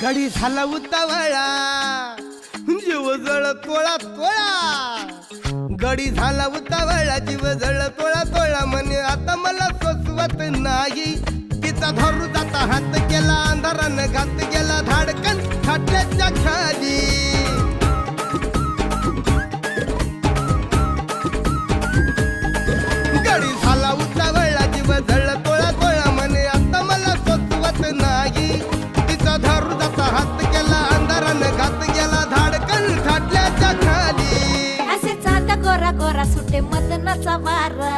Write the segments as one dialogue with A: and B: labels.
A: गडी झाला उतावळा जीव जळ तोळा तोळा गडी झाला उतावळा जीव जळ तोळा तोळा म्हणे आता मला सोसवत नाही तिचा धरू जाता हात गेला अंधारानं घात गेला धाडकन खाट्याच्या खाली गडी झाला उतावळा जीव जळ तोळा तोळा म्हणे आता मला सोसवत नाही तिचा धरू जाता हात गेला अंधारानं घात गेला धाडकन खाट्याच्या खाली
B: असे चांद गोरा गोरा सुटे मदनाचा वारा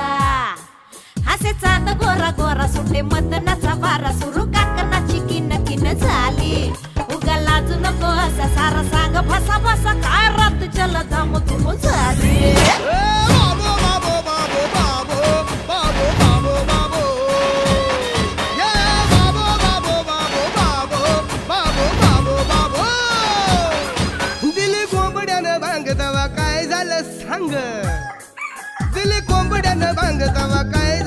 B: असे चांद गोरा गोरा सुटे मदनाचा वारा सुरू काकणाची किन किन झाली उगा लाजू नको असा सारा सांग भासा भासा काय रात चल धाम धुम झाली
A: बाबो बाबो बाबो बाबो बाबो बाबो बाबो या बाबो बाबो बाबो बाबो बाबो बाबो बाबो दिली कोंबड्यानं भांग तवा काय झालं सांग दिली कोंबड्यानं भांग तवा काय